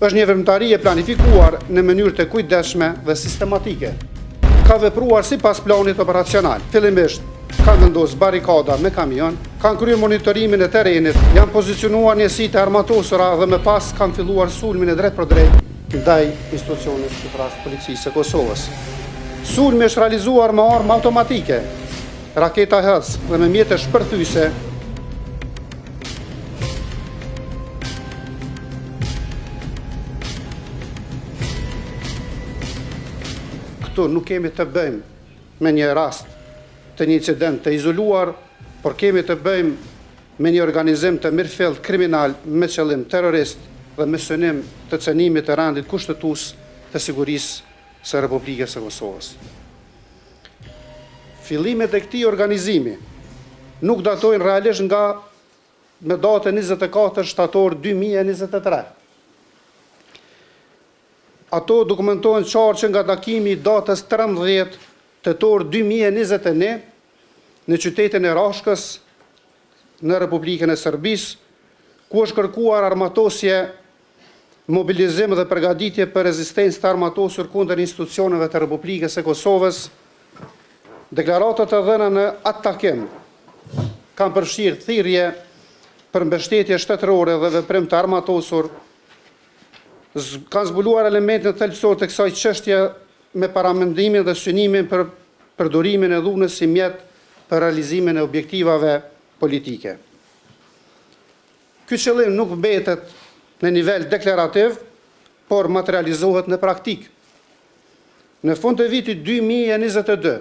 është një veprimtari e planifikuar në mënyrë të kujdesshme dhe sistematike. Ka vepruar sipas planit operacional. Fillimisht kanë vendosur barikada me kamion, kanë kryer monitorimin e terrenit, janë pozicionuar njësitë armatosura dhe më pas kanë filluar sulmin e drejt për drejt ndaj institucionit të rast policisë së Kosovës. Sulmi është realizuar me armë automatike, raketa HELS dhe me mjete shpërthyese. Këtu nuk kemi të bëjmë me një rast të një incident të izoluar, por kemi të bëjmë me një organizim të mirëfillt kriminal me qëllim terrorist dhe me synim të cënimit të rendit kushtetues të sigurisë së Republikës së Kosovës. Fillimet e këtij organizimi nuk datojnë realisht nga me datën 24 shtator 2023. Ato dokumentohen qartë që nga takimi i datës 13 tetor 2021 në qytetin e Rashkës, në Republikën e Serbisë, ku është kërkuar armatosje, mobilizim dhe përgatitje për rezistencë të armatosur kundër institucioneve të Republikës së Kosovës. Deklaratat e dhëna në atë takim kanë përfshirë thirrje për mbështetje shtetërore dhe veprim të armatosur, kanë zbuluar elementet thelbësor të kësaj çështje me paramendimin dhe synimin për përdorimin e dhunës si mjet për realizimin e objektivave politike. Ky qëllim nuk mbetet në nivel deklarativ, por materializohet në praktik. Në fund të vitit 2022,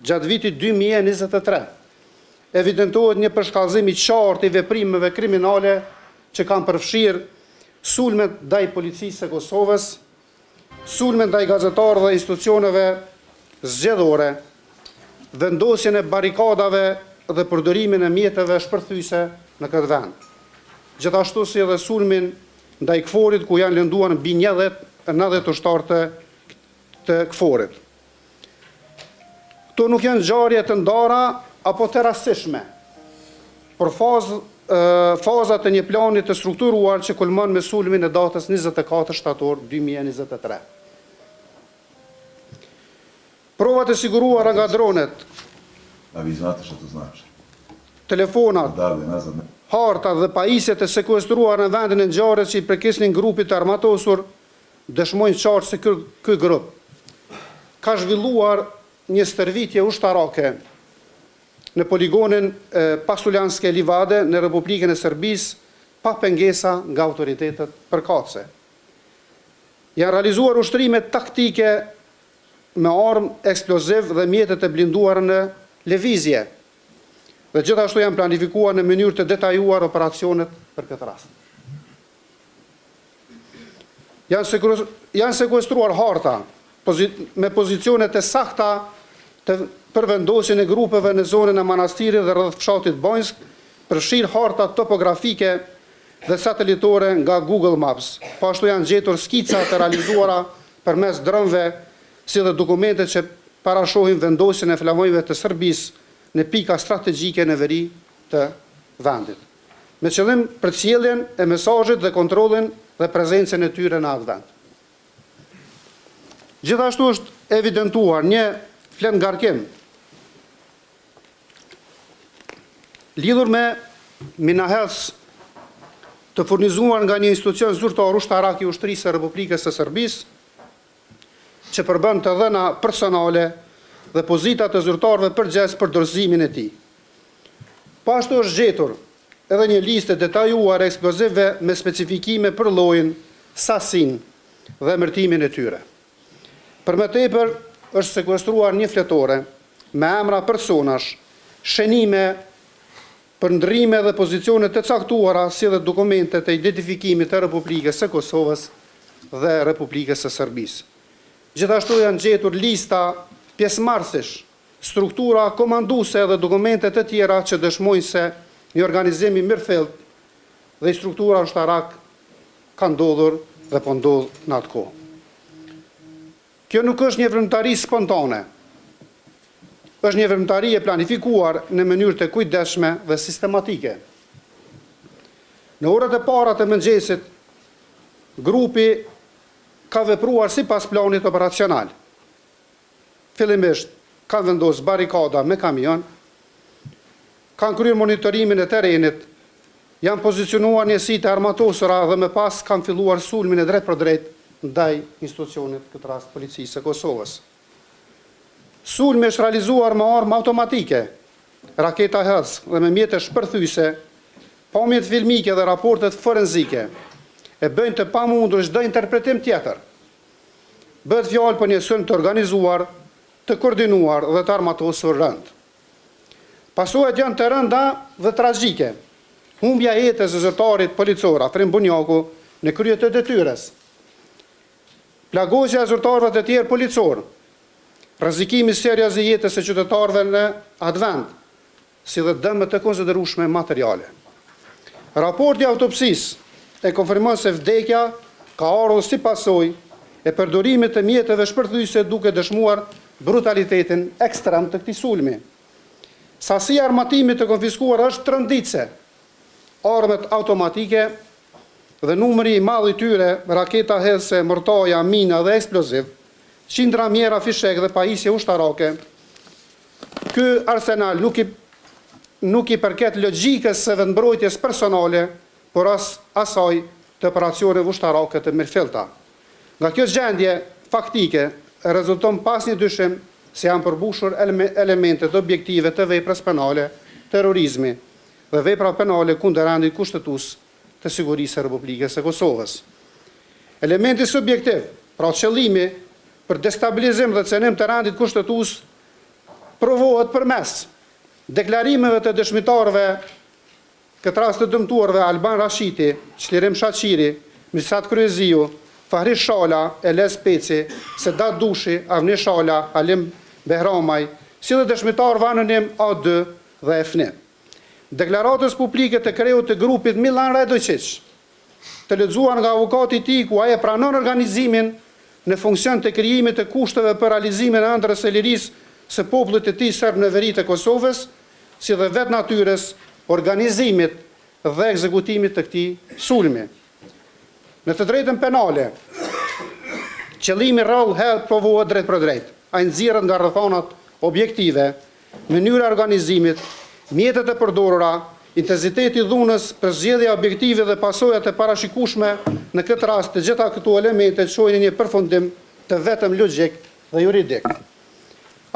gjatë vitit 2023, evidentohet një përshkallëzim i qartë i veprimeve kriminale që kanë përfshirë sulmet ndaj policisë së Kosovës, sulmet ndaj gazetarëve dhe institucioneve zgjedhore, vendosjen e barikadave dhe përdorimin e mjeteve shpërthyese në këtë vend. Gjithashtu si edhe sulmin ndaj KFOR-it, ku janë lënduar mbi 90 ushtarë të KFOR-it. Këto nuk janë ngjarje të ndara apo të rastishme, por fazat e një plani të strukturuar që kulmon me sulmin e datës 24 shtator 2023. Provat e siguruara nga dronet, telefonat, harta dhe pajisjet e sekuestruar në vendin e ngjarjes që i përkisnin grupit të armatosur dëshmojnë qartë se ky grup ka zhvilluar një stërvitje ushtarake në poligonin Pasuljanske Livade në Republikën e Serbisë pa pengesa nga autoritetet përkatëse. Janë realizuar ushtrime taktike me armë eksploziv dhe mjetet e blinduar në lëvizje, dhe gjithashtu janë planifikuar në mënyrë të detajuar operacionet për këtë rast. Janë sekuestruar harta me pozicionet e sakta për vendosjen e grupeve në zonën e manastirit dhe rreth fshatit Bojnsk, përfshirë harta topografike dhe satelitore nga Google Maps. Po ashtu janë gjetur skica të realizuara përmes dronëve, si dhe dokumente që parashohin vendosjen e flamojve të Serbisë në pika strategjike në veri të vendit, me qëllim përcjelljen e mesazhit dhe kontrollin dhe prezencën e tyre në atë vend. Gjithashtu është evidentuar një flenë lidhur me mina HELS të furnizuar nga një institucion zyrtar ushtarak i ushtrisë së Republikës së Serbisë, që përbën të dhëna personale dhe pozita të zyrtarëve përgjes për dorëzimin e tij. Po ashtu është gjetur edhe një listë detajuar eksplozive me specifikime për llojin, sasinë dhe emërtimin e tyre. Për më tepër është sekuestruar një fletore me emra personash, shenime, për ndrime dhe pozicione të caktuara, si dhe dokumentet e identifikimit të Republikës së Kosovës dhe Republikës së Serbisë. Gjithashtu janë gjetur lista pjesëmarrësish, struktura komanduese dhe dokumente të tjera që dëshmojnë se një organizim i mirëfillt dhe struktura ushtarak ka ndodhur dhe po ndodh në atë kohë. Kjo nuk është një veprimtari spontane, është një veprimtari e planifikuar në mënyrë të kujdesshme dhe sistematike. Në orët e para të mëngjesit, grupi ka vepruar sipas planit operacional. Fillimisht kanë vendosur barikada me kamion, kanë kryer monitorimin e terrenit, janë pozicionuar njësitë e armatosura dhe më pas kanë filluar sulmin e drejt për drejt ndaj institucionit, këtë rast Policisë së Kosovës. Sulmi është realizuar me armë automatike, raketa HELS dhe me mjete shpërthyese, pamjet filmike dhe raportet forenzike e bëjnë të pamundur çdo interpretim tjetër. Bëhet fjalë për një sulm të organizuar, të koordinuar dhe të armatosur rënd. Pasojat janë të rënda dhe tragjike. Humbja e jetës së zyrtarit policor Afrim Bunjaku në krye të detyrës. Plagosja e zyrtarëve të tjerë policor. Rrezikimi serioz i jetës së qytetarëve në atë vend, si dhe dëme të konsiderueshme materiale. Raporti i autopsisë e konfirmon se vdekja ka ardhur si pasojë e përdorimit të mjeteve shpërthyese, duke dëshmuar brutalitetin ekstrem të këtij sulmi. Sasia e armatimit të konfiskuar është trënditse. Armët automatike dhe numri i madh i tyre, raketa HELS, mortaja, mina dhe eksploziv, qindra mjera fishek dhe pajisje ushtarake. Ky arsenal nuk i përket logjikës së vendmbrojtjes personale, por asaj të operacioneve ushtarake të mirëfillta. Nga kjo gjendje faktike rezulton pas një dyshim se janë përmbushur elementet objektive të veprës penale, terrorizmi dhe vepra penale kundër rendit kushtetues të sigurisë së Republikës së Kosovës. Elementi subjektiv, pra qëllimi për destabilizim dhe cënim të rendit kushtetues, provohet përmes deklarimeve të dëshmitarëve, këtë rast të dëmtuarve Alban Rashiti, Çlirim Shaqiri, Mirsad Kryeziu, Fahri Shala, Eles Peci, Sedat Dushi, Avni Shala, Alim Behramaj, si dhe dëshmitarëve anonim A2 dhe Efni. Deklaratës publike të kreu të grupit Milan Radojčić, të lexuar nga avukati i tij, ku ai pranon organizimin në funksion të krijimit të kushteve për realizimin e ëndrrës së lirisë së popullit të tij serb në veri të Kosovës, si dhe vetë natyrës organizimit dhe ekzekutimit të këtij sulmi. Në të drejtën penale, qëllimi rrallë provohet drejt për drejt. Ai nxirret nga rrethonat objektive, mënyra e organizimit, mjetet e përdorura, intensiteti i dhunës, përzgjedhja objektive dhe pasojat e parashikueshme. Në këtë rast, të gjitha këto elemente çojnë një përfundim të vetëm logjik dhe juridik.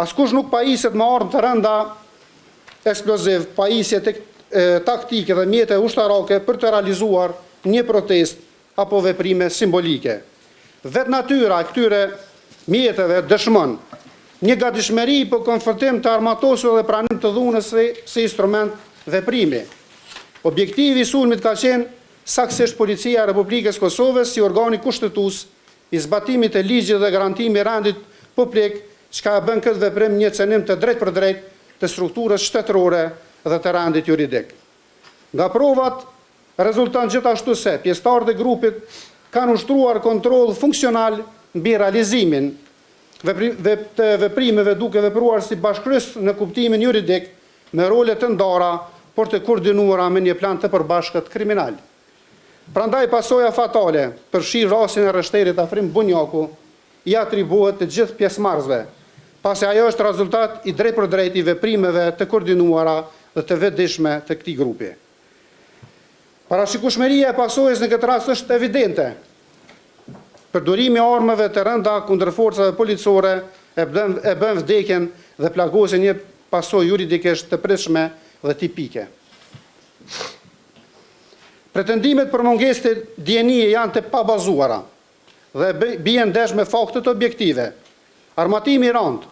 Askush nuk pajiset me armë të rënda eksploziv, pajisje taktike dhe mjete ushtarake për të realizuar një protestë apo veprime simbolike. Vetë natyra e këtyre mjeteve dëshmon një gatishmëri për konfrontim të armatosur dhe pranim të dhunës si instrument veprimi. Objektivi i sulmit ka qenë saktësisht Policia e Republikës Kosovës si organi kushtetues i zbatimit të ligjit dhe garantimi i rendit publik, çka e bën këtë veprim një cënim të drejtë për drejtë të strukturës shtetërore dhe të rendit juridik. Nga provat rezulton gjithashtu se pjesëtarët e grupit kanë ushtruar kontroll funksional mbi realizimin të veprimeve, duke vepruar si bashkëkryes në kuptimin juridik me role të ndara, por të koordinuara me një plan të përbashkët kriminal. Prandaj pasoja fatale përfshi rastin e arreshterit Afrim Bunjaku i atribuohet të gjithë pjesëmarrësve, pasi ajo është rezultat i drejt për drejt i veprimeve të koordinuara dhe të vetëdijshme të këtij grupi. Parashikueshmëria e pasojës në këtë rast është evidente. Përdorimi i armëve të rënda kundër forcave policore e bën vdekjen dhe plagosjen një pasojë juridikisht të pritshme dhe tipike. Pretendimet për mungesë të dienie janë të pabazuara dhe bien ndesh me faktet objektive. Armatimi i rënd,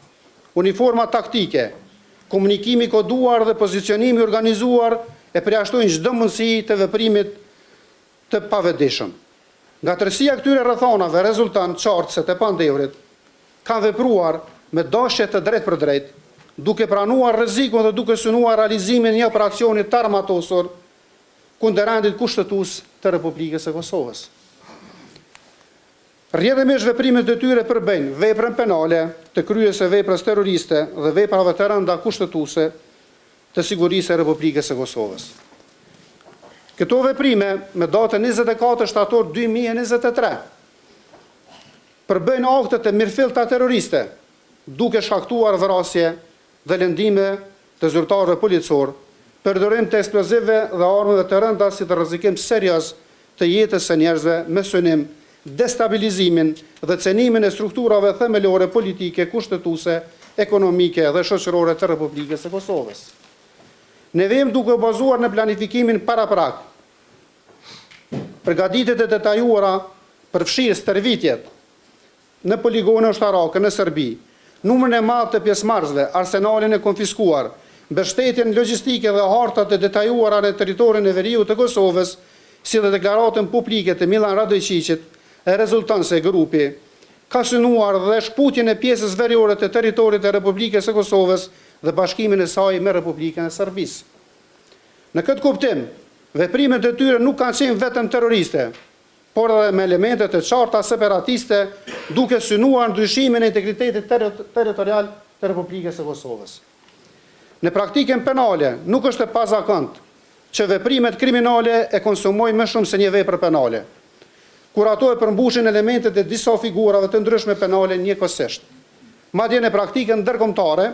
uniforma taktike, komunikimi koduar dhe pozicionimi organizuar e përjashtojnë çdo mundësi të veprimit të pavetëdijshëm. Nga tërësia këtyre rrethonave rezulton qartë se të pandehurit kanë vepruar me dashje të drejtë për drejtë, duke pranuar rrezikun dhe duke synuar realizimin e një operacioni të armatosur kundër rendit kushtetues të Republikës së Kosovës. Rrjedhimisht veprimet e tyre përbëjnë veprën penale të kryesë veprës terroriste dhe veprave të rënda kushtetuese të sigurisë së Republikës së Kosovës. Këto veprime me datën 24 shtator 2023 përbëjnë aktet e mirëfillta terroriste, duke shkaktuar vrasje dhe lëndime të zyrtarëve policor, përdorim të eksplozive dhe armëve të rënda si të rrezikim serioz të jetës së njerëzve me synim destabilizimin dhe cenimin e strukturave themelore politike, kushtetuese, ekonomike dhe shoqërore të Republikës së Kosovës. Ne vim duke bazuar në planifikimin paraprak, përgatitjet e detajuara për fshirë stërvitjet në poligone ushtarake në Serbi, numrin e madh të pjesëmarrësve, arsenalin e konfiskuar, mbështetjen logjistike dhe hartat e detajuara në territorin e veriut të Kosovës, si dhe deklaratën publike të Milan Radojqiqit, e rezulton se grupi ka synuar dhe shkputjen e pjesës veriore të territorit të Republikës së Kosovës dhe bashkimin e saj me Republikën e Serbisë. Në këtë kuptim, veprimet e tyre nuk kanë qenë vetëm terroriste, por edhe me elementet e qarta separatiste, duke synuar ndryshimin e integritetit territorial të Republikës së Kosovës. Në praktikën penale nuk është e pazakontë që veprimet kriminale e konsumojnë më shumë se një vepër penale, kur ato e përmbushin elementet e disa figurave të ndryshme penale njëkohësisht. Madje në praktikën ndërkombëtare,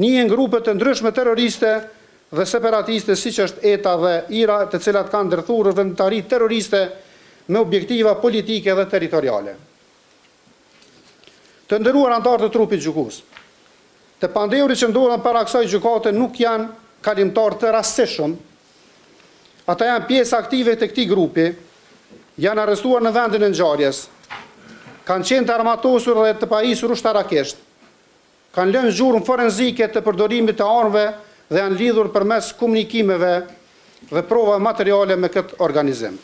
njihen grupe të ndryshme terroriste dhe separatiste, siç është ETA dhe IRA, të cilat kanë ndërthurur vendtari terroriste me objektiva politike dhe territoriale. Të nderuar anëtarë të trupit gjykues, të pandehurit që ndodhen para kësaj gjykate nuk janë kalimtar të rastishëm. Ata janë pjesë aktive të këtij grupi, janë arrestuar në vendin e ngjarjes, kanë qenë të armatosur dhe të pajisur ushtarakisht, kanë lënë zhurmë forenzike të përdorimit të armëve dhe janë lidhur përmes komunikimeve dhe prova materiale me këtë organizim.